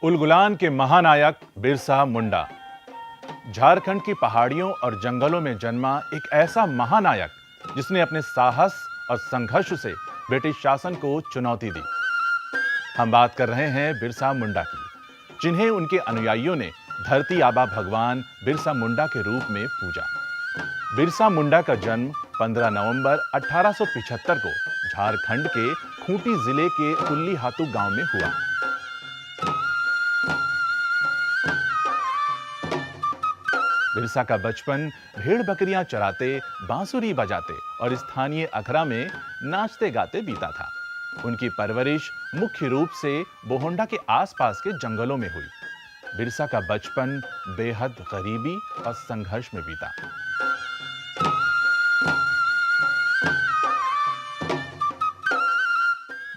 उलगुलान के महानायक बिरसा मुंडा झारखंड की पहाड़ियों और जंगलों में जन्मा एक ऐसा महानायक जिसने अपने साहस और संघर्ष से ब्रिटिश शासन को चुनौती दी। हम बात कर रहे हैं बिरसा मुंडा की, जिन्हें उनके अनुयायियों ने धरती आबा भगवान बिरसा मुंडा के रूप में पूजा। बिरसा मुंडा का जन्म 15 नवंबर 1875 को झारखंड के खूंटी जिले के उल्लीहातू गांव में हुआ। बिरसा का बचपन भेड़ बकरियां चराते, बांसुरी बजाते और स्थानीय अखड़ा में नाचते गाते बीता था। उनकी परवरिश मुख्य रूप से बोहंडा के आसपास के जंगलों में हुई। बिरसा का बचपन बेहद गरीबी और संघर्ष में बीता।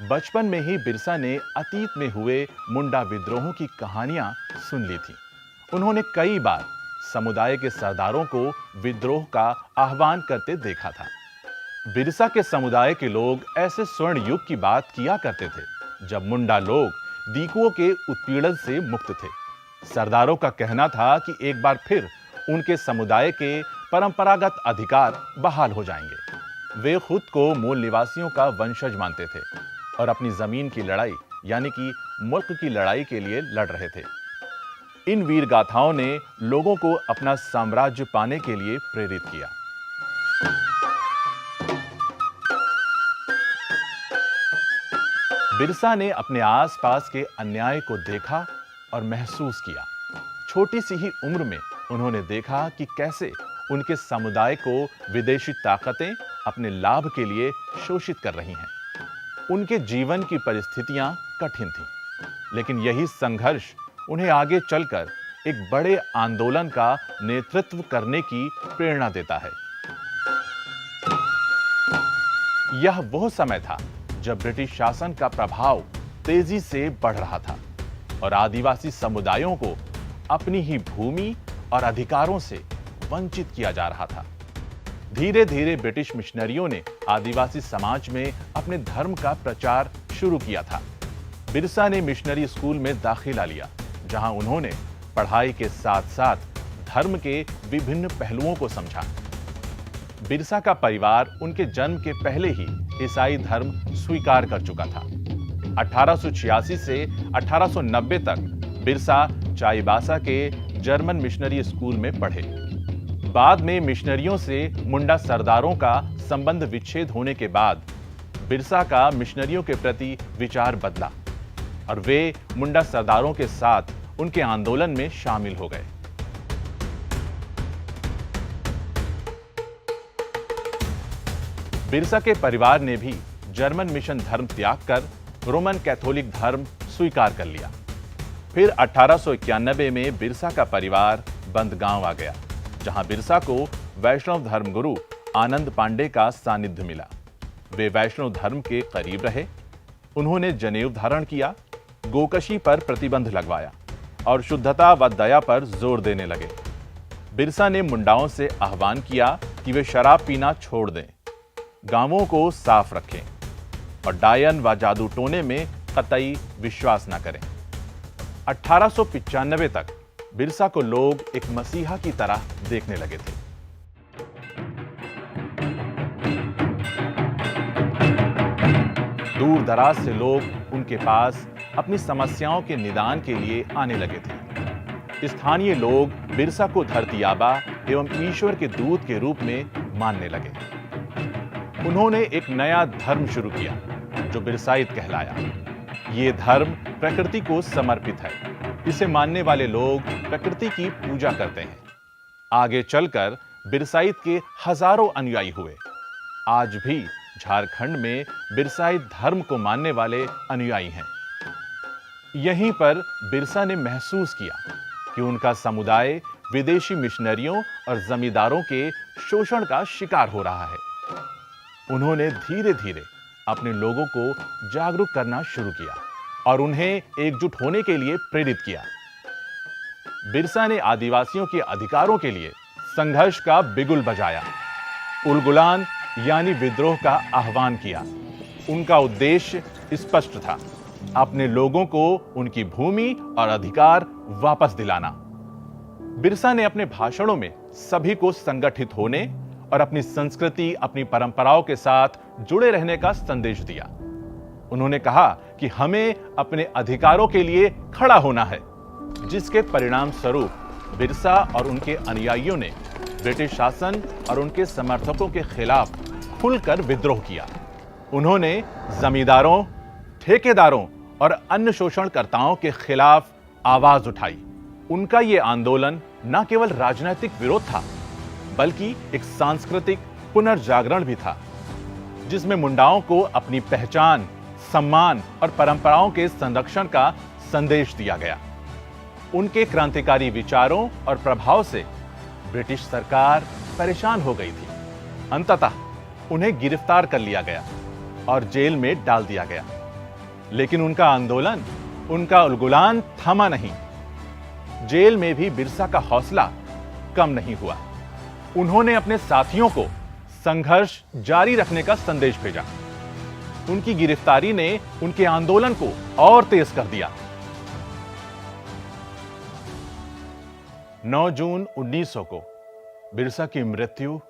बचपन में ही बिरसा ने अतीत में हुए मुंडा विद्रोहों की कहानियां सुन ली थी। उन्होंने कई बार समुदाय के सरदारों को विद्रोह का आह्वान करते देखा था। बिरसा के समुदाय के लोग ऐसे स्वर्ण युग की बात किया करते थे जब मुंडा लोग दीकुओं के उत्पीड़न से मुक्त थे। सरदारों का कहना था कि एक बार फिर उनके समुदाय के परंपरागत अधिकार बहाल हो जाएंगे। वे खुद को मूल निवासियों का वंशज मानते थे और अपनी जमीन की लड़ाई यानी कि मुल्क की लड़ाई के लिए लड़ रहे थे। इन वीर गाथाओं ने लोगों को अपना साम्राज्य पाने के लिए प्रेरित किया। बिरसा ने अपने आसपास के अन्याय को देखा और महसूस किया। छोटी सी ही उम्र में उन्होंने देखा कि कैसे उनके समुदाय को विदेशी ताकतें अपने लाभ के लिए शोषित कर रही हैं। उनके जीवन की परिस्थितियां कठिन थीं, लेकिन यही संघर्ष उन्हें आगे चलकर एक बड़े आंदोलन का नेतृत्व करने की प्रेरणा देता है। यह वह समय था जब ब्रिटिश शासन का प्रभाव तेजी से बढ़ रहा था और आदिवासी समुदायों को अपनी ही भूमि और अधिकारों से वंचित किया जा रहा था। धीरे धीरे ब्रिटिश मिशनरियों ने आदिवासी समाज में अपने धर्म का प्रचार शुरू किया था। बिरसा ने मिशनरी स्कूल में दाखिला लिया, जहां उन्होंने पढ़ाई के साथ साथ धर्म के विभिन्न पहलुओं को समझा। बिरसा का परिवार उनके जन्म के पहले ही ईसाई धर्म स्वीकार कर चुका था। 1886 से 1890 तक बिरसा चाईबासा के जर्मन मिशनरी स्कूल में पढ़े। बाद में मिशनरियों से मुंडा सरदारों का संबंध विच्छेद होने के बाद बिरसा का मिशनरियों के प्रति विचार बदला और वे मुंडा सरदारों के साथ उनके आंदोलन में शामिल हो गए। बिरसा के परिवार ने भी जर्मन मिशन धर्म त्याग कर रोमन कैथोलिक धर्म स्वीकार कर लिया। फिर 1891 में बिरसा का परिवार बंदगांव आ गया, जहां बिरसा को वैष्णव धर्मगुरु आनंद पांडे का सानिध्य मिला। वे वैष्णव धर्म के करीब रहे। उन्होंने जनेऊ धारण किया, गोकशी पर प्रतिबंध लगवाया और शुद्धता व दया पर जोर देने लगे। बिरसा ने मुंडाओं से आह्वान किया कि वे शराब पीना छोड़ दें, गांवों को साफ रखें और डायन व जादू टोने में कतई विश्वास न करें। 1895 तक बिरसा को लोग एक मसीहा की तरह देखने लगे थे। दूर दराज से लोग उनके पास अपनी समस्याओं के निदान के लिए आने लगे थे। स्थानीय लोग बिरसा को धरती आबा एवं ईश्वर के दूत के रूप में मानने लगे। उन्होंने एक नया धर्म शुरू किया जो बिरसाइत कहलाया। ये धर्म प्रकृति को समर्पित है। इसे मानने वाले लोग प्रकृति की पूजा करते हैं। आगे चलकर बिरसाइत के हजारों अनुयायी हुए। आज भी झारखंड में बिरसाइत धर्म को मानने वाले अनुयायी हैं। यहीं पर बिरसा ने महसूस किया कि उनका समुदाय विदेशी मिशनरियों और जमींदारों के शोषण का शिकार हो रहा है। उन्होंने धीरे धीरे अपने लोगों को जागरूक करना शुरू किया और उन्हें एकजुट होने के लिए प्रेरित किया। बिरसा ने आदिवासियों के अधिकारों के लिए संघर्ष का बिगुल बजाया। उलगुलान यानी विद्रोह का आह्वान किया। उनका उद्देश्य स्पष्ट था, अपने लोगों को उनकी भूमि और अधिकार वापस दिलाना। बिरसा ने अपने भाषणों में सभी को संगठित होने और अपनी संस्कृति, अपनी परंपराओं के साथ जुड़े रहने का संदेश दिया। उन्होंने कहा कि हमें अपने अधिकारों के लिए खड़ा होना है, जिसके परिणाम स्वरूप बिरसा और उनके अनुयायियों ने ब्रिटिश शासन और उनके समर्थकों के खिलाफ खुलकर विद्रोह किया। उन्होंने जमींदारों, ठेकेदारों और अन्य शोषणकर्ताओं के खिलाफ आवाज उठाई। उनका यह आंदोलन न केवल राजनीतिक विरोध था, बल्कि एक सांस्कृतिक पुनर्जागरण भी था, जिसमें मुंडाओं को अपनी पहचान, सम्मान और परंपराओं के संरक्षण का संदेश दिया गया। उनके क्रांतिकारी विचारों और प्रभाव से ब्रिटिश सरकार परेशान हो गई थी। अंततः उन्हें गिरफ्तार कर लिया गया और जेल में डाल दिया गया। लेकिन उनका आंदोलन, उनका उलगुलान थमा नहीं। जेल में भी बिरसा का हौसला कम नहीं हुआ। उन्होंने अपने साथियों को संघर्ष जारी रखने का संदेश भेजा। उनकी गिरफ्तारी ने उनके आंदोलन को और तेज कर दिया। 9 जून 1900 को बिरसा की मृत्यु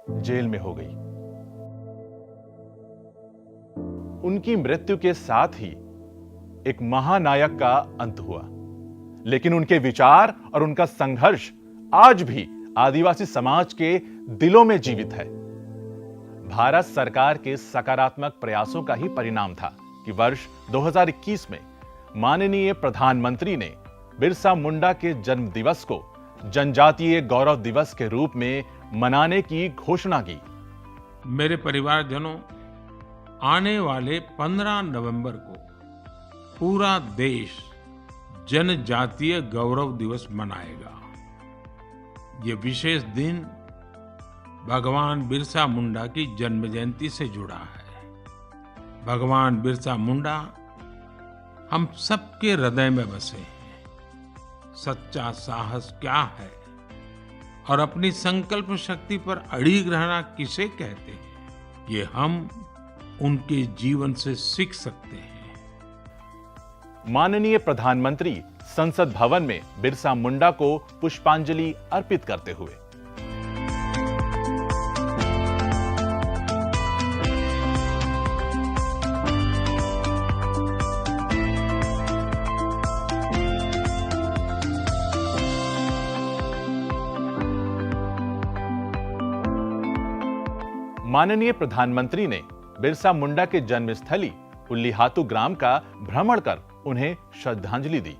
जेल में हो गई। उनकी मृत्यु के साथ ही एक महानायक का अंत हुआ, लेकिन उनके विचार और उनका संघर्ष आज भी आदिवासी समाज के दिलों में जीवित है। भारत सरकार के सकारात्मक प्रयासों का ही परिणाम था कि वर्ष 2021 में माननीय प्रधानमंत्री ने बिरसा मुंडा के जन्म दिवस को जनजातीय गौरव दिवस के रूप में मनाने की घोषणा की। मेरे परिवारजनों, आने वाले 15 नवंबर को पूरा देश जनजातीय गौरव दिवस मनाएगा। ये विशेष दिन भगवान बिरसा मुंडा की जन्म जयंती से जुड़ा है। भगवान बिरसा मुंडा हम सबके हृदय में बसे हैं। सच्चा साहस क्या है और अपनी संकल्प शक्ति पर अड़िग रहना किसे कहते हैं, ये हम उनके जीवन से सीख सकते हैं। माननीय प्रधानमंत्री संसद भवन में बिरसा मुंडा को पुष्पांजलि अर्पित करते हुए माननीय प्रधानमंत्री ने बिरसा मुंडा के जन्मस्थली उल्लीहातू ग्राम का भ्रमण कर उन्हें श्रद्धांजलि दी।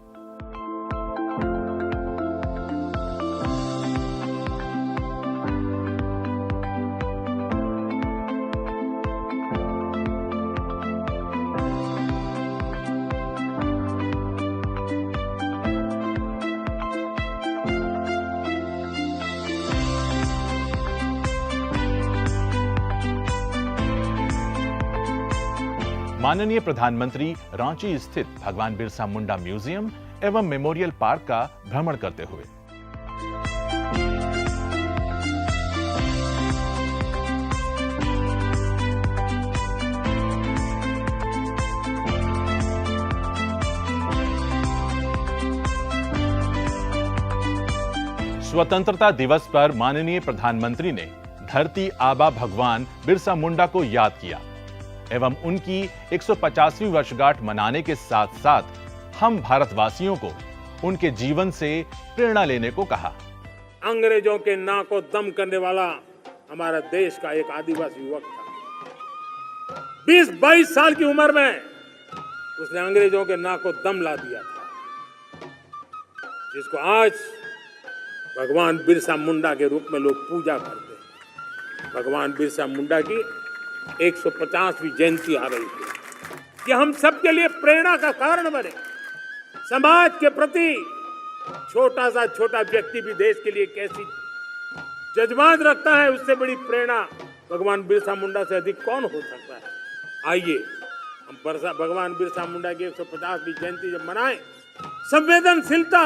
माननीय प्रधानमंत्री रांची स्थित भगवान बिरसा मुंडा म्यूजियम एवं मेमोरियल पार्क का भ्रमण करते हुए स्वतंत्रता दिवस पर माननीय प्रधानमंत्री ने धरती आबा भगवान बिरसा मुंडा को याद किया एवं उनकी 150वीं वर्षगांठ मनाने के साथ साथ हम भारतवासियों को उनके जीवन से प्रेरणा लेने को कहा। अंग्रेजों के नाक को दम करने वाला हमारा देश का एक आदिवासी युवक था। 20-22 साल की उम्र में उसने अंग्रेजों के नाक को दम ला दिया था, जिसको आज भगवान बिरसा मुंडा के रूप में लोग पूजा करते हैं। भगवान बिरसा मुंडा की 150वीं जयंती आ रही है। कि हम सबके लिए प्रेरणा का कारण बने। समाज के प्रति छोटा सा छोटा व्यक्ति भी देश के लिए कैसी जज्बात रखता है, उससे बड़ी प्रेरणा भगवान बिरसा मुंडा से अधिक कौन हो सकता है। आइए हम भगवान बिरसा मुंडा की 150वीं जयंती जब मनाएं, संवेदनशीलता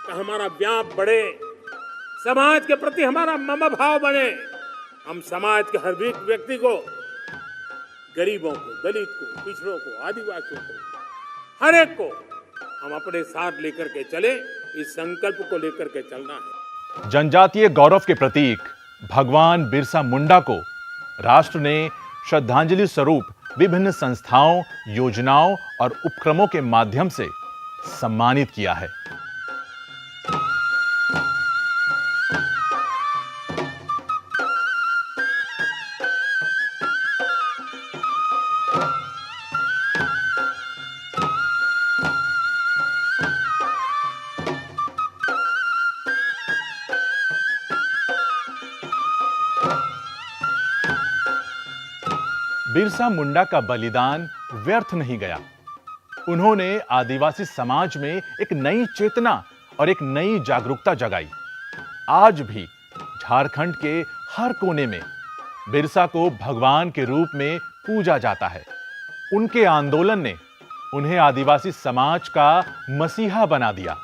का हमारा व्याप बढ़े, समाज के प्रति हमारा ममभाव बने। हम समाज के हर व्यक्ति को, गरीबों को, दलित को, पिछड़ों को, आदिवासियों को हर एक को हम अपने साथ लेकर के चले, इस संकल्प को लेकर के चलना है। जनजातीय गौरव के प्रतीक भगवान बिरसा मुंडा को राष्ट्र ने श्रद्धांजलि स्वरूप विभिन्न संस्थाओं, योजनाओं और उपक्रमों के माध्यम से सम्मानित किया है। बिरसा मुंडा का बलिदान व्यर्थ नहीं गया। उन्होंने आदिवासी समाज में एक नई चेतना और एक नई जागरूकता जगाई। आज भी झारखंड के हर कोने में बिरसा को भगवान के रूप में पूजा जाता है। उनके आंदोलन ने उन्हें आदिवासी समाज का मसीहा बना दिया।